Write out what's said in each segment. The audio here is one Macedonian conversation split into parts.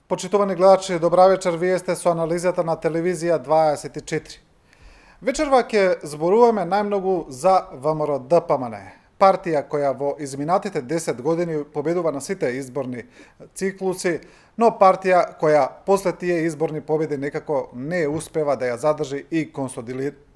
Почитувани гледачи, добра вечер, вие сте со анализата на телевизија 24. Вечерва ќе зборуваме најмногу за ВМРО ДПМН, партија која во изминатите 10 години победува на сите изборни циклуси, но партија која после тие изборни победи некако не успева да ја задржи и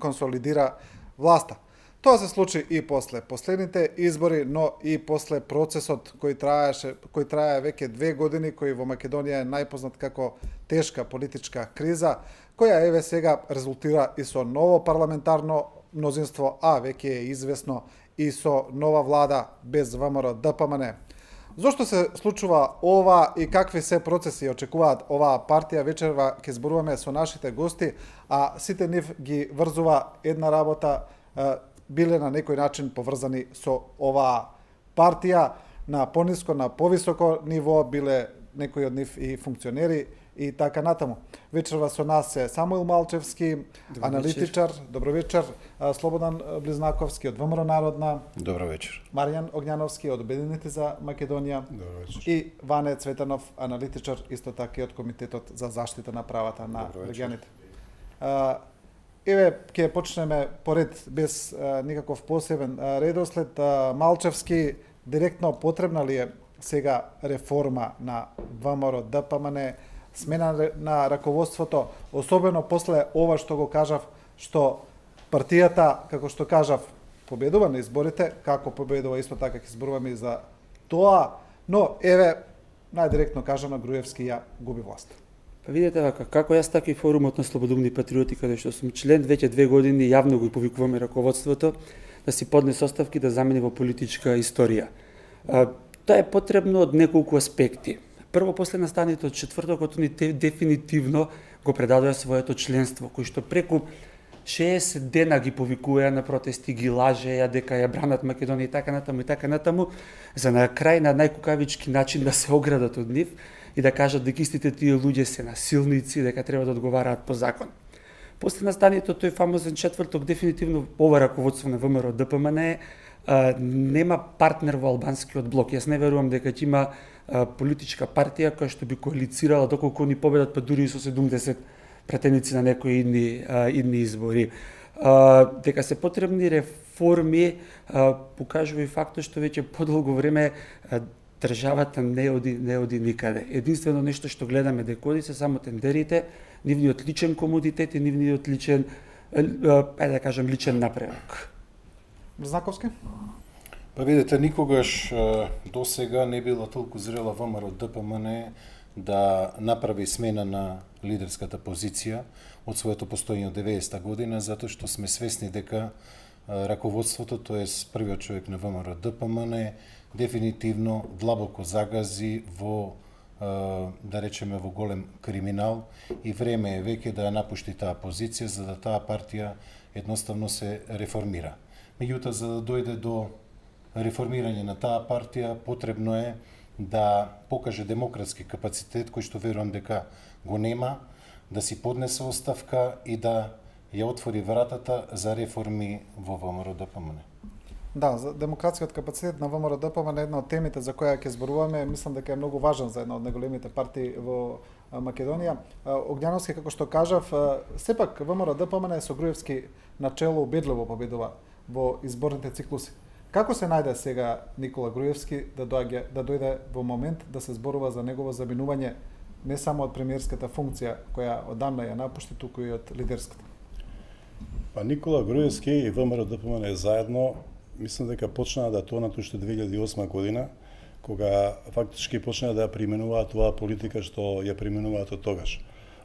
консолидира власта. Тоа се случи и после последните избори, но и после процесот кој трае веќе 2 години, кој во Македонија е најпознат како тешка политичка криза, која еве сега резултира и со ново парламентарно мнозинство, а веќе е известно и со нова влада без ВМРО ДПМН. Зошто се случува ова и какви се процеси очекуваат оваа партија, вечерва ќе зборуваме со нашите гости, а сите нив ги врзува една работа, биле на некој начин поврзани со оваа партија, на пониско, на повисоко ниво, биле некои од нив и функционери и така натаму. Вечерва со нас е Самуил Малчевски, аналитичар, добро вечер, Слободан Близнаковски од ВМРО Народна, добро вечер, Маријан Огњановски од Обединети за Македонија, добро вечер, и Ване Цветанов, аналитичар исто така и од Комитетот за заштита на правата на граѓаните. Еве, ќе почнеме поред без никаков посебен редослед. Малчевски, директно потребна ли е сега реформа на ВМРО ДПМН, смена на раководството, особено после ова што го кажав, што партијата, како што кажав, победува на изборите, како победува исто така ќе зборуваме и за тоа, но еве, најдиректно кажано, Груевски ја губи власт. Па видете вака, како јас така и форумот на Слободумни патриоти, каде што сум член, веќе 2 години јавно го повикуваме раководството да си поднесе оставки, да замени во политичка историја. Тоа е потребно од неколку аспекти. Прво, после настаните од четвртокот, они дефинитивно го предадоа своето членство, кој што преку 60 дена ги повикуваја на протести, ги лажеја дека ја бранат Македонија и така натаму, за на крај на најкукавички начин да се оградат од нив и да кажат дека истите тие луѓе се насилници, дека треба да одговараат по закон. После настанието тој фамозен четврток, дефинитивно ова раководство на ВМРО ДПМН нема партнер во албанскиот блок. Јас не верувам дека ќе има политичка партија која што би коалицирала доколку ни победат, па дури и со 70 претеници на некои идни избори. Дека се потребни реформи покажува и фактот што веќе подолго време државата не оди никаде. Единствено нешто што гледаме дека оди се само тендерите, нивниот личен комодитет и нивниот личен, ајде да кажам, личен напредок. Знаковски? Па видите, никогаш до сега не била толку зрела ВМРО ДПМН да направи смена на лидерската позиција од своето постоење од 90-та година, затоа што сме свесни дека раководството, тоест првиот човек на ВМРО ДПМН, дефинитивно длабоко загази во, да речеме, во голем криминал и време е веќе да ја напушти таа позиција за да таа партија едноставно се реформира. Меѓутоа, за да дојде до реформирање на таа партија, потребно е да покаже демократски капацитет, кој што верувам дека го нема, да си поднесе оставка и да ја отвори вратата за реформи во ВМРО ДПМН. Да, за демократскиот капацитет на ВМРО ДПМН е една од темите за која ќе зборуваме, мислам дека е многу важен за една од најголемите партии во Македонија. Огњановски, како што кажав, сепак ВМРО ДПМН со Груевски начело убедливо победува во изборните циклуси. Како се најде сега Никола Груевски да дојде во момент да се зборува за негово заминување не само од премиерската функција која одамна ја напушти, туку и од лидерската? Па Никола Груевски и ВМРО ДПМН заедно, мислам дека почнаа да тонат уште 2008 година, кога фактички почнаа да ја применуваат оваа политика што ја применуваат од тогаш.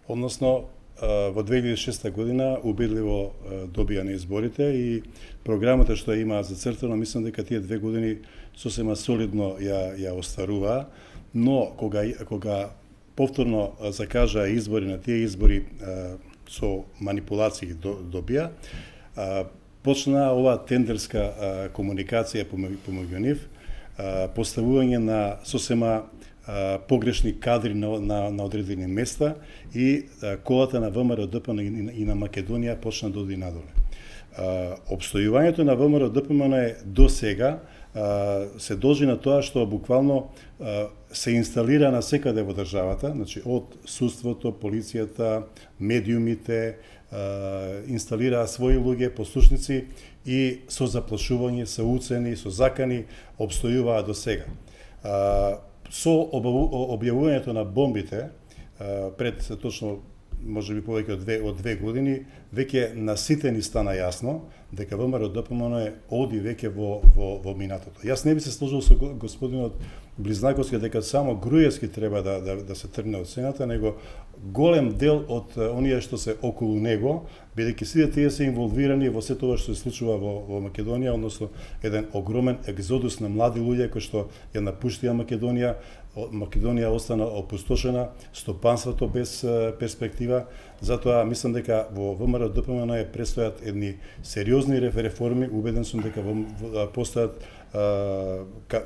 Односно, во 2006 година убедливо добија на изборите и програмата што има зацртано, мислам дека тие 2 години сосема солидно ја остваруваа, но кога повторно закажаа избори, на тие избори со манипулации добија, почна оваа тендерска комуникација помеѓу нив, поставување на сосема погрешни кадри на одредени места и колата на ВМРО ДПМН и на Македонија почна да оди надоле. Обстојувањето на ВМРО ДПМН до сега се должи на тоа што буквално се инсталира на секаде во државата, значи од судството, полицијата, медиумите, инсталираа своји луѓе, послушници и со заплашување, со уцени, со закани обстојуваа до сега. Со објавувањето на бомбите пред точно може би повеќе од две години, веќе наситени стана јасно дека ВМРО ДПМН оди веќе во минатото. Јас не би се сложил со господинот Близнаковски дека само Груевски треба да се тргне од сцената, него голем дел од оние што се околу него, бидејќи сите тие се инволвирани во се тоа што се случува во Македонија, односно еден огромен екзодус на млади луѓе кои што ја напуштија Македонија. Македонија остана опустошена, стопанството без перспектива, затоа мислам дека во ВМРО ДПМН престојат едни сериозни реформи, убеден сум дека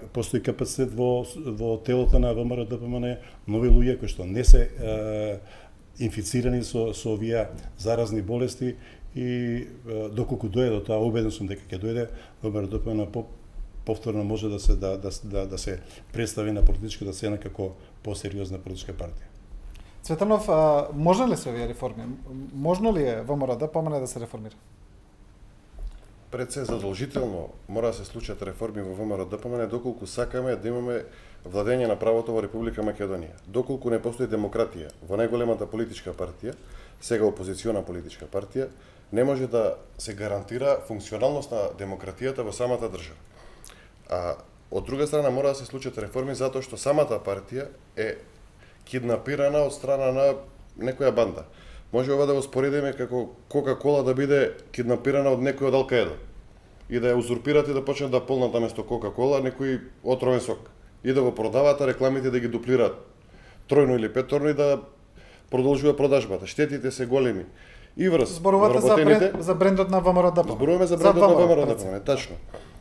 постои капацитет во телото на ВМРО ДПМН, нови луѓе кои што не се инфицирани со овие заразни болести и доколку дојде до тоа, убеден сум дека ќе дојде, ВМРО ДПМН повторно може да се представи на политичката сцена како посериозна политичка партија. Цветанов, можно ли се овие реформи? Можно ли е ВМРО ДПМН да се реформира? Пред се задолжително мора да се случат реформи во ВМРО ДПМН доколку сакаме да имаме владење на правото во Република Македонија. Доколку не постои демократија во најголемата политичка партија, сега опозициона политичка партија, не може да се гарантира функционалност на демократијата во самата држава. А од друга страна мора да се случат реформи затоа што самата партија е киднапирана од страна на некоја банда. Може ова да го споредиме како Кока-кола да биде киднапирана од некој од Ал-Каеда и да ја узурпират и да почнат да полнат наместо Кока-кола некој отровен сок и да го продаваат, а рекламите да ги дуплираат тројно или петорно и да продолжува продажбата. Штетите се големи. И врз зборувате за брендот на ВМРО ДПМН. Зборуваме за брендот на ВМРО ДПМН,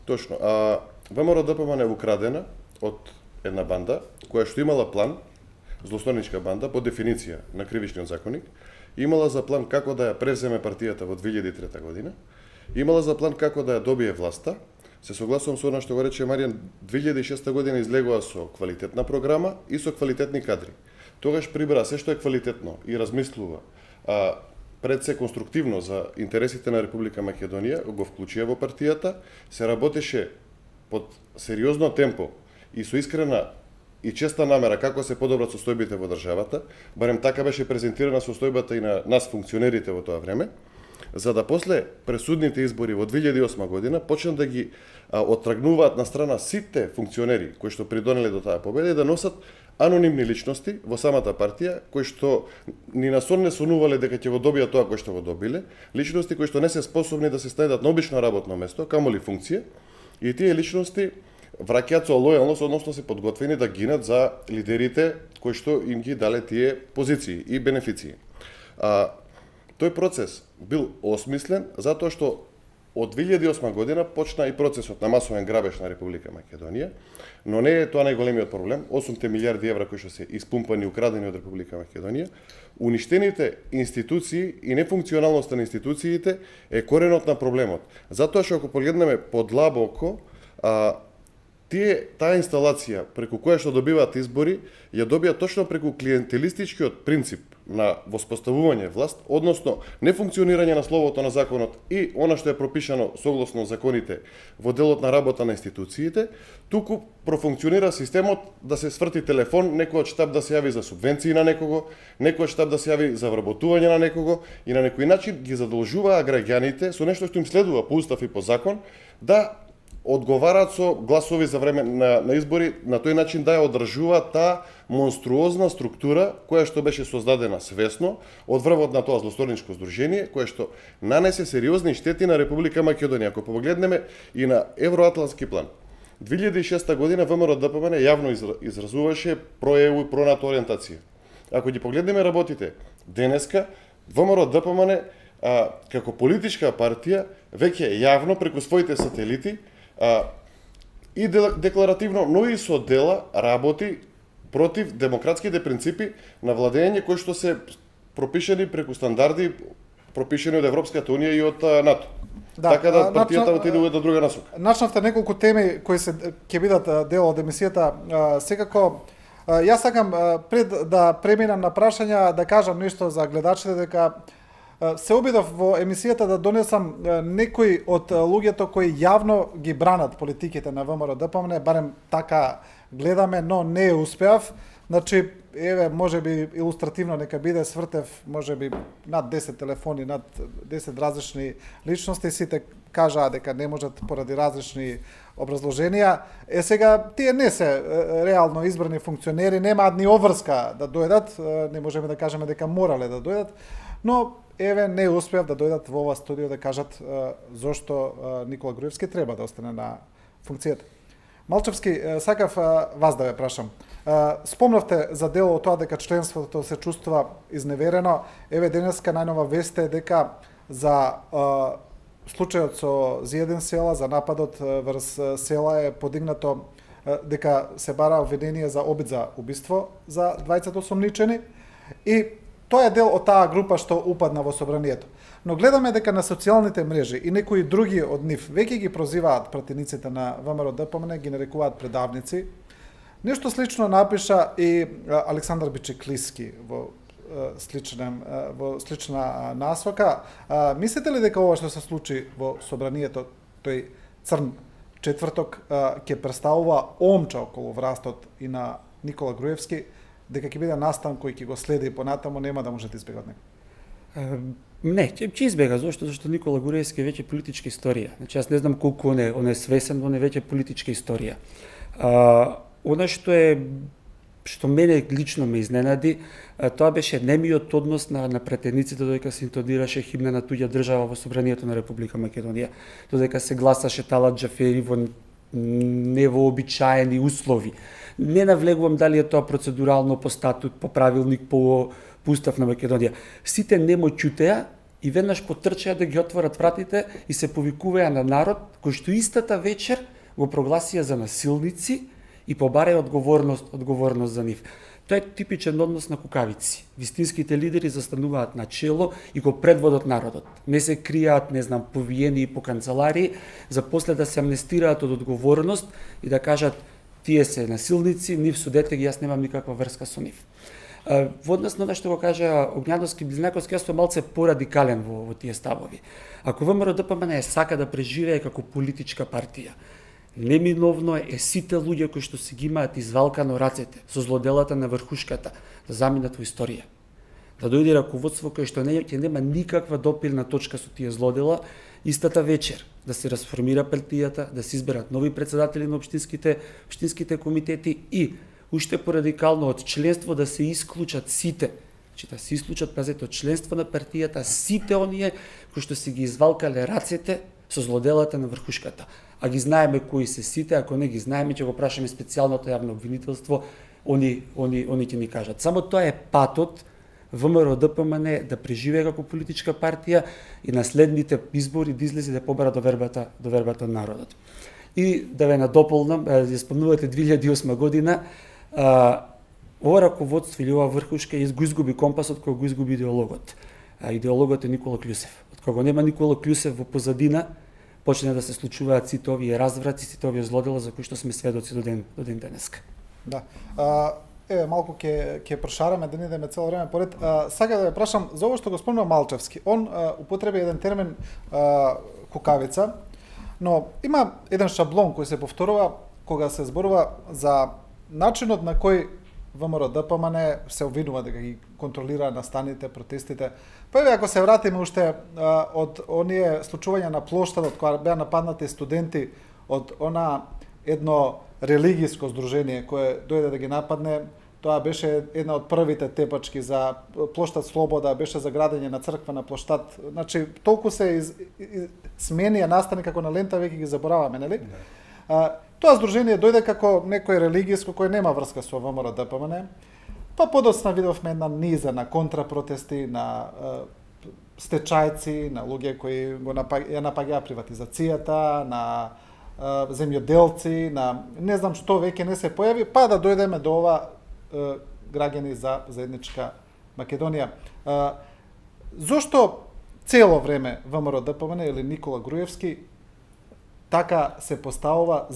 точно. А ВМРО ДПМН е украдена од една банда која што имала план, злоснорничка банда по дефиниција на кривичниот законник, имала за план како да ја преземе партијата во 2003 година, имала за план како да ја добие власта. Се согласувам со она што го рече Маријан, 2006 година излегува со квалитетна програма и со квалитетни кадри. Тогаш прибра се што е квалитетно и размислува пред се конструктивно за интересите на Република Македонија, го вклучија во партијата, се работеше под сериозно темпо и со искрена и честа намера како се подобрат состојбите во државата, барем така беше презентирана состојбата и на нас функционерите во тоа време, за да после пресудните избори во 2008 година почнат да ги оттргнуваат на страна сите функционери кои што придонеле до таа победа и да носат анонимни личности во самата партија кои што ни на сон не сонувале дека ќе го добијат тоа кој што го добиле, личности кои што не се способни да се најдат на обично работно место, камоли функција, и тие личности враќаат со лојалност, односно се подготвени да гинат за лидерите кои што им ги дале тие позиции и бенефиции. Тој процес бил осмислен затоа што од 2008 година почна и процесот на масовен грабеж на Република Македонија, но не е тоа најголемиот проблем. 8 милиарди евра кои што се испумпани и украдени од Република Македонија, уништените институции и нефункционалноста на институциите е коренот на проблемот. Затоа што ако погледнеме подлабоко, таа инсталација преку која што добиваат избори, ја добија точно преку клиентелистичкиот принцип на воспоставување власт, односно нефункционирање на словото на законот и она што е пропишано согласно законите во делот на работа на институциите, туку профункционира системот да се сврти телефон, некој од штаб да се јави за субвенции на некого, некој од штаб да се јави за вработување на некого и на некој начин ги задолжуваа граѓаните со нешто што им следува по устав и по закон да одговараат со гласови за време на избори, на тој начин да ја одржуваат таа монструозна структура која што беше создадена свесно од врвот на тоа злосторничко здружение, кое што нанесе сериозни штети на Република Македонија. Ако погледнеме и на евроатлантски план, 2006 година ВМРО ДПМН јавно изразуваше про-ЕУ и про-НАТО ориентација. Ако ги погледнеме работите денеска, ВМРО ДПМН како политичка партија веќе јавно преку своите сателити и декларативно, но и со дела работи против демократските принципи на владење кои што се пропишани преку стандарди пропишани од Европската унија и од НАТО. така да партијата отиде во една друга насока. Начнавте неколку теми кои ќе бидат дел од емисијата. Секако, јас сакам пред да преминам на прашања да кажам нешто за гледачите, дека се обидов во емисијата да донесам некои од луѓето кои јавно ги бранат политиките на ВМРО ДПМН, барем така гледаме, но не успеав. Значи, еве, може би илустративно нека биде, свртев може би над 10 телефони, над 10 различни личности, сите кажаа дека не можат поради различни образложенија. Сега, тие не се реално избрани функционери, немаат ни обврска да дојдат, не можеме да кажеме дека морале да дојдат, но еве не успеав да дојдат во ова студио да кажат зошто Никола Груевски треба да остане на функцијата. Малчевски, сакав вас да ве прашам. Спомнавте за дел од тоа дека членството се чувствува изневерено. Еве денеска најнова вест е дека за случајот со Зиедин села, за нападот врз села е подигнато дека се бара обвинение за обид за убиство за 20 осомничени и тоа е дел од таа група што упадна во собранието. Но гледаме дека на социјалните мрежи и некои други од нив веќе ги прозиваат пратениците на ВМРО ДПМН, ги нарекуваат предавници. Нешто слично напиша и Александар Бичеклиски во слична насока. Мислите ли дека ова што се случи во собранието, тој црн четврток, ќе представува омча околу врастот и на Никола Груевски, дека ќе биде настан кој ќе го следи понатаму, нема да може да избега од него? Не, ќе избега, зашто Никола Груевски е веќе политичка историја. Значи, јас не знам колку он е свесен, он е веќе политичка историја. Она што мене лично ме изненади, тоа беше немиот однос на претениците додека се интонираше химна на туѓа држава во собранието на Република Македонија, додека се гласаше Талат Џафери во невообичаени услови. Не навлегувам дали е тоа процедурално по статут, по правилник, по устав на Македонија. Сите немо ќутеа и веднаш потрчаа да ги отворат вратите и се повикуваја на народ кој што истата вечер го прогласија за насилници и побараја одговорност за нив. Тоа е типичен однос на кукавици. Вистинските лидери застануваат на чело и го предводат народот. Не се кријаат, не знам, повиени по канцеларии, за после да се амнестираат од одговорност и да кажат тие се насилници, нив судете ги, јас немам никаква врска со нив. Во однос на што го кажа Огњановски, Близнаковски, јас сум малце порадикален во тие ставови. Ако ВМРО ДПМН сака да преживее како политичка партија, неминовно е сите луѓе кои што си ги имаат извалкано рацете со злоделата на врхушката да заминат во историја. Да дојде раководство кој што ќе нема никаква допирна точка со тие злодела, истата вечер да се расформира партијата, да се изберат нови претседатели на општинските комитети и уште порадикално од членство да се исклучат сите, да се исклучат, пазете, од членство на партијата сите оние кои што си ги извалкале рацете со злоделата на врхушката. А ги знаеме кои се сите, ако не ги знаеме, ќе го прашаме специјалното јавно обвинителство, они ќе ни кажат. Само тоа е патот ВМРО ДПМН да преживее како политичка партија и на следните избори да излезе да побара довербата од народот. И да ве надополнам, ја спомнувате 2008 година, ова раководство или ова врхушка го изгуби компасот кој го изгуби идеологот. Идеологот е Никола Клјусев. Од кога нема Никола Клјусев во позадина, почне да се случуваат сите овие разврати, сите овие злодела за кои што сме сведоци до ден денеска. Да. Еве малку ќе прошараме да не идеме цело време поред. Сака да ве прашам за ова што го спомнува Малчевски. Он употреби еден термин кукавица, но има еден шаблон кој се повторува кога се зборува за начинот на кој ВМРО ДПМН се обвинува дека ги контролира настаните, протестите. Па еве ако се вратиме уште од оние случувања на плоштадот кога беа нападнати студенти од она едно религиско здружение кое дојде да ги нападне, тоа беше една од првите тепачки за плоштад Слобода, беше за градење на црква на плоштад. Значи толку се сменија настани како на лента, веќе ги забораваме, нели? Тоа здружение дојде како некој религиско кој нема врска со ВМРО ДПМН. Па подоцна видовме една низа на контрапротести, на стечајци, на луѓе кои ја напаѓаа приватизацијата, на земјоделци, на не знам што веќе не се појави, па да дојдеме до ова граѓани за заедничка Македонија. Зошто цело време ВМРО ДПМН или Никола Груевски така се поставува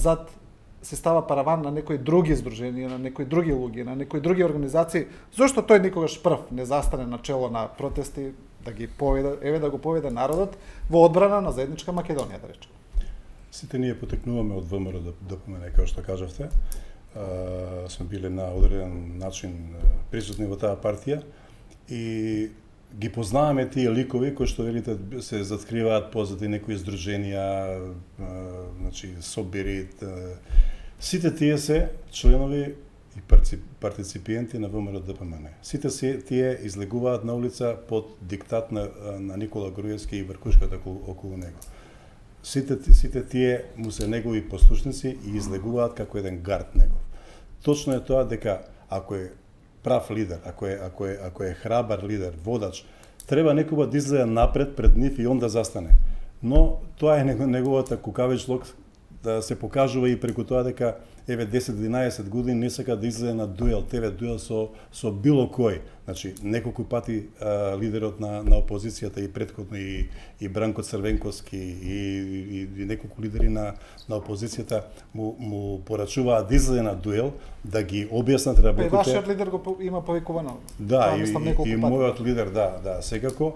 се става параван на некои други здруженија, на некои други луѓе, на некои други организации, зошто тој никогаш прв не застане на чело на протести да ги поведе, да го поведе народот во одбрана на заедничка Македонија, да речем. Сите ние потекнуваме од ВМРО ДПМН, како што кажавте. Сме биле на одреден начин присутни во таа партија и ги познаваме тие ликови кои што велите се заткриваат позади некои здруженија, значи собери. Сите тие се членови и партиципиенти на ВМРО ДПМН. Сите тие излегуваат на улица под диктат на Никола Груевски и вркушката околу него. Сите тие му се негови послушници и излегуваат како еден гард негов. Точно е тоа дека ако е прав лидер, ако е храбар лидер, водач, треба некоја да излезе напред пред нив и он да застане. Но тоа е неговата кукавичлок да се покажува и преку тоа дека 10-11 години не сака да излезе на дуел, дуел со било кој. Значи, неколку пати лидерот на опозицијата и претходно и Бранко Црвенковски и неколку лидери на опозицијата му порачуваат да излезе на дуел, да ги објаснат работите. Вашиот лидер го има повикувано. Да, и мојот лидер, да, секако.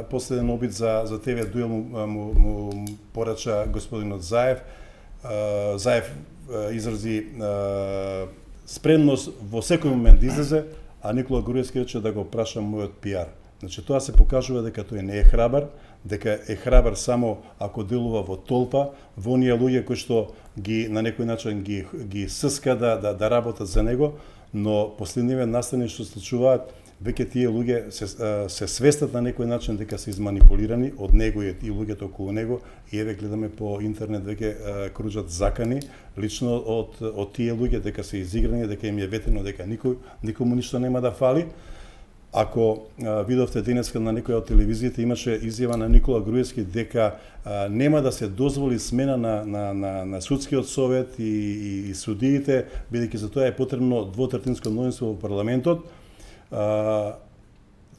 Последен обид за ТВ дуел му порача господинот Заев. Заев изрази спремност во секој момент да излезе, а Никола Груевски рече да го праша мојот пиар. Значи тоа се покажува дека тој не е храбар, дека е храбар само ако делува во толпа, во оние луѓе кои што ги на некој начин ги сска да работат за него, но последниве настани што случуваат, веќе тие луѓе се свестат на некој начин дека се изманипулирани од него и луѓето околу него, и еве гледаме по интернет веќе кружат закани лично од тие луѓе дека се изиграни, дека им е ветено дека никому ништо нема да фали. Ако видовте денеска на некоја од телевизиите, имаше изјава на Никола Груевски дека нема да се дозволи смена на судскиот совет и судиите, бидејќи за тоа е потребно двотретинско мнозинство во парламентот.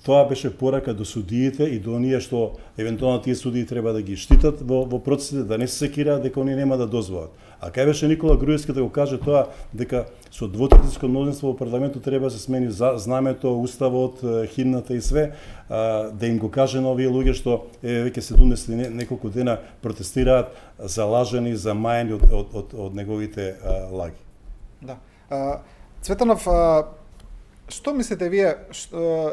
Тоа беше порака до судиите и до оние што евентуално тие судии треба да ги штитат во процесите, да не се секираат дека оние нема да дозволат. А кај беше Никола Груевски да го каже тоа дека со двотретинско мнозинство во парламентот треба да се смени знамето, уставот, химната и све, да им го каже на овие луѓе што веќе 70 неколку дена протестираат залажени, замајани од неговите лаги. Да. Цветанов, што мислите вие,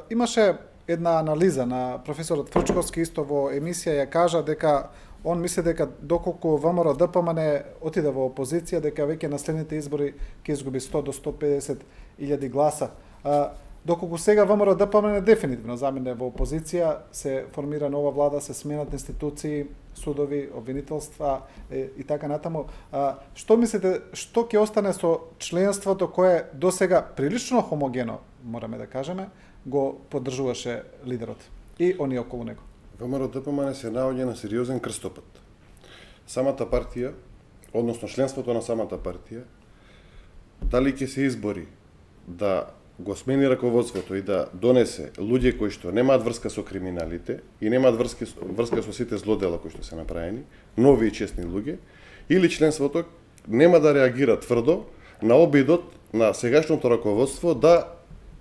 имаше една анализа на професорот Фрчковски исто во емисија, ја кажа дека он мисли дека доколку ВМРО ДПМН отиде во опозиција, дека веќе на следните избори ќе изгуби 100 до 150 илјади гласа. Доколку сега ВМРО ДПМН дефинитивно замине во опозиција, се формира нова влада, се сменат институции, судови, обвинителства и така натаму. Што мислите, што ќе остане со членството кое досега прилично хомогено, мораме да кажеме, го поддржуваше лидерот и оние околу него? ВМРО ДПМН се наоѓа на сериозен крстопат. Самата партија, односно членството на самата партија, дали ќе се избори да го смени раководството и да донесе луѓе кои што немаат врска со криминалите и немаат врска со сите злодела кои што се направени, нови и честни луѓе, или членството нема да реагира тврдо на обидот на сегашното раководство да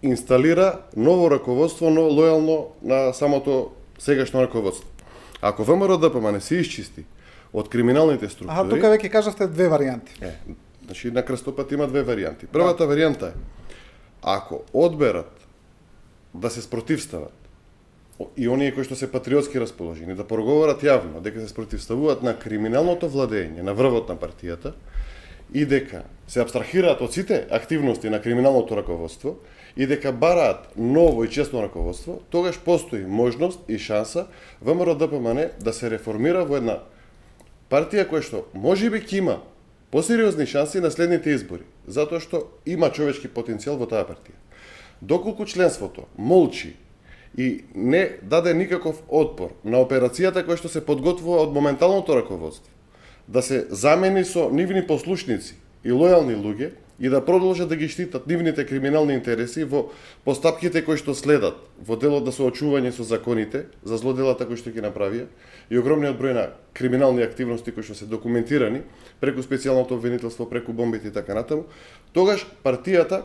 инсталира ново раководство, но лојално на самото сегашно раководство. Ако ВМРО ДПМН се исчисти од криминалните структури... Тука веќе кажавте две варијанти. Значи, на крстопат има две варијанти. Првата варијанта е, ако одберат да се спротивстават и оние кои што се патриотски расположени, да проговорат јавно дека се спротивставуваат на криминалното владење на врвот на партијата и дека се абстрахираат од сите активности на криминалното раководство и дека бараат ново и честно раководство, тогаш постои можност и шанса ВМРО ДПМН да се реформира во една партија која што можеби ќе има посериозни шанси на следните избори, затоа што има човечки потенцијал во таа партија. Доколку членството молчи и не даде никаков отпор на операцијата која што се подготвува од моменталното раководство, да се замени со нивни послушници и лојални луѓе, и да продолжат да ги штитат нивните криминални интереси во постапките кои што следат во делот на соочување со законите за злоделата кои што ги направија и огромниот број на криминални активности кои што се документирани преку специјалното обвинителство, преку бомбите и така натаму, тогаш партијата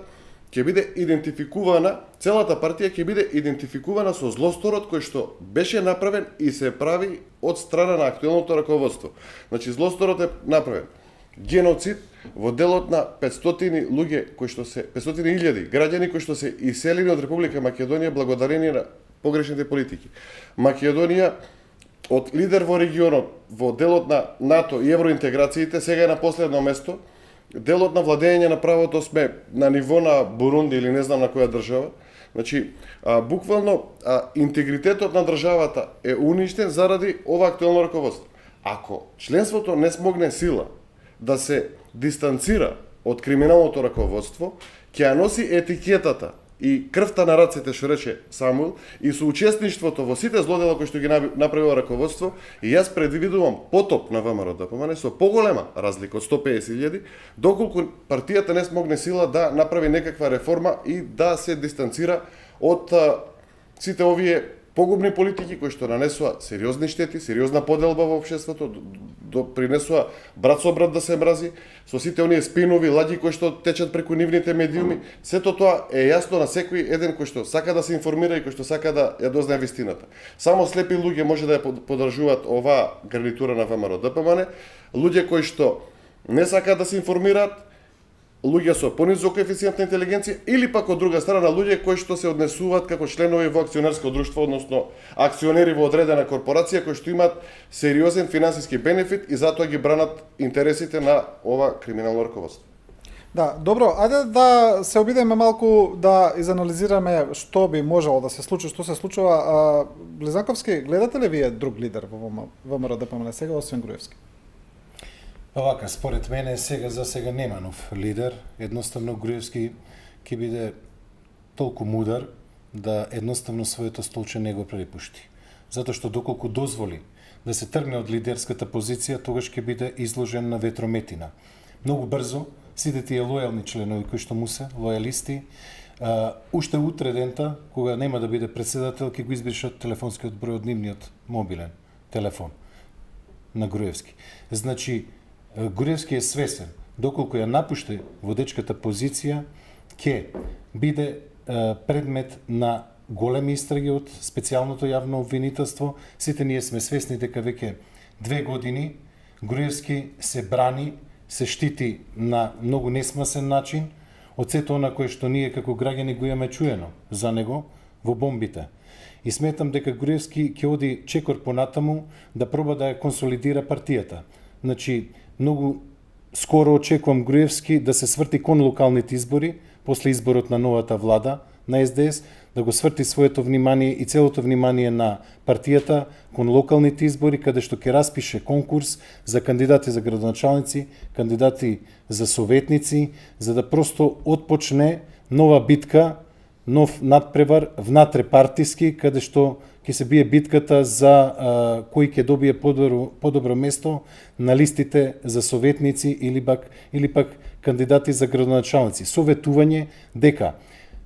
ќе биде идентификувана, целата партија ќе биде идентификувана со злосторот кој што беше направен и се прави од страна на актуелното раководство. Значи злосторот е направен геноцид во делот на 500 луѓе кои што се 500.000 граѓани кои што се иселени од Република Македонија благодарение на погрешните политики. Македонија од лидер во регионот во делот на НАТО и евроинтеграциите сега е на последно место. Делот на владење на правото сме на ниво на Бурунди или не знам на која држава. Значи, буквално интегритетот на државата е уништен заради ова актуелно раководство. Ако членството не смогне сила да се дистанцира од криминалното раководство, ќе ја носи етикетата и крвта на рацете, што рече Самуил, и соучесништвото во сите злодела кои што ги направило раководство, и јас предвидувам потоп на ВМРО ДПМН со поголема разлика од 150.000, доколку партијата не смогне сила да направи некаква реформа и да се дистанцира од сите овие погубни политики кои што нанесува сериозни штети, сериозна поделба во општеството, допринесува брат со брат да се мрази, со сите оние спинови, лаги кои што течат преку нивните медиуми. Сето тоа е јасно на секој еден кој што сака да се информира и кој што сака да ја дознае вистината. Само слепи луѓе може да ја поддржуваат оваа гарнитура на ВМРО ДПМН, луѓе кои што не сакаат да се информираат, луѓе со понизок коефициент на интелигенција или пак од друга страна луѓе кои што се однесуваат како членови во акционерско друштво, односно акционери во одредена корпорација кои што имаат сериозен финансиски бенефит и затоа ги бранат интересите на ова криминално раководство. Да, добро, ајде да се обидеме малку да изанализираме што би можело да се случи, што се случува. Близанковски, гледате ли вие друг лидер во ВМРО ДПМН сега освен Груевски? Па вака, според мене сега за сега нема нов лидер. Едноставно Груевски ќе биде толку мудар да едноставно своето столче не го препушти. Затоа што доколку дозволи да се тргне од лидерската позиција, тогаш ќе биде изложен на ветрометина. Многу брзо сите тие лојални членови кои што му се лојалисти, уште утре дента, кога нема да биде председател, ќе го избришат телефонскиот број од нивниот мобилен телефон на Груевски. Значи, Груевски е свесен, доколку ја напушти водечката позиција, ќе биде предмет на големи истраги од специјалното јавно обвинителство. Сите ние сме свесни дека веќе 2 години Груевски се брани, се штити на многу несмасен начин од сето она кое што ние како граѓани го имаме чуено за него во бомбите. И сметам дека Груевски ќе оди чекор понатаму да проба да ја консолидира партијата. Значи, многу скоро очекувам Груевски да се сврти кон локалните избори, после изборот на новата влада на СДС, да го сврти своето внимание и целото внимание на партијата кон локалните избори, каде што ќе распише конкурс за кандидати за градоначалници, кандидати за советници, за да просто отпочне нова битка, нов надпревар внатре партиски, каде што ќе се бие битката за кој ќе добие подобро место на листите за советници или пак кандидати за градоначалници. Советување дека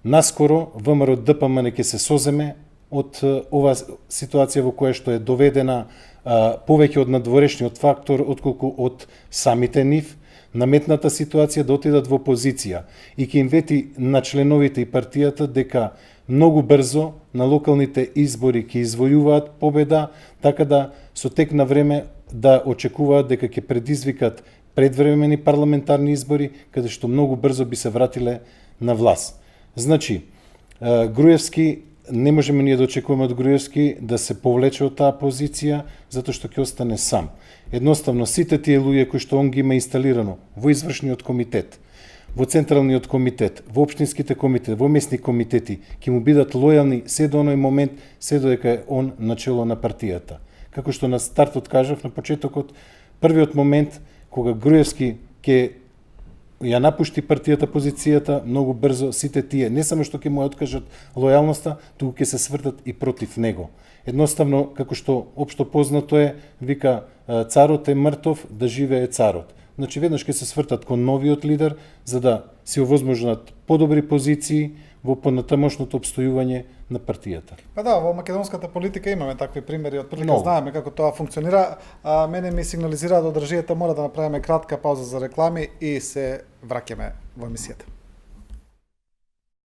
наскоро ВМРО ДПМН ќе се соземе од ова ситуација во која што е доведена повеќе од надворешниот фактор отколку од самите нив, наметната ситуација да отидат во опозиција и ќе им вети на членовите и партијата дека многу брзо на локалните избори ќе извојуваат победа, така да со тек на време да очекуваат дека ќе предизвикат предвремени парламентарни избори, каде што многу брзо би се вратиле на власт. Значи, Груевски, не можеме ние да очекуваме од Груевски да се повлече од таа позиција, затоа што ќе остане сам. Едноставно, сите тие луѓе кои што он ги има инсталирано во извршниот комитет, во централниот комитет, во општинските комитети, во местни комитети, ќе му бидат лојални се до оној момент, се додека е он начело на партијата. Како што на стартот кажав, на почетокот, првиот момент кога Груевски ќе ја напушти партијата позицијата, многу брзо сите тие не само што ќе му ја откажат лојалноста, туку ќе се свртат и против него. Едноставно, како што општо познато е, вика царот е мртов, да живее царот. Значи веднаш ќе се свртат кон новиот лидер за да се овозможнат подобри позиции во понатамошното обстојување на партијата. Па да, во македонската политика имаме такви примери, од прилика Много. знаеме како тоа функционира. Мене ми сигнализира од одржијата мора да направиме кратка пауза за реклами и се враќаме во емисијата.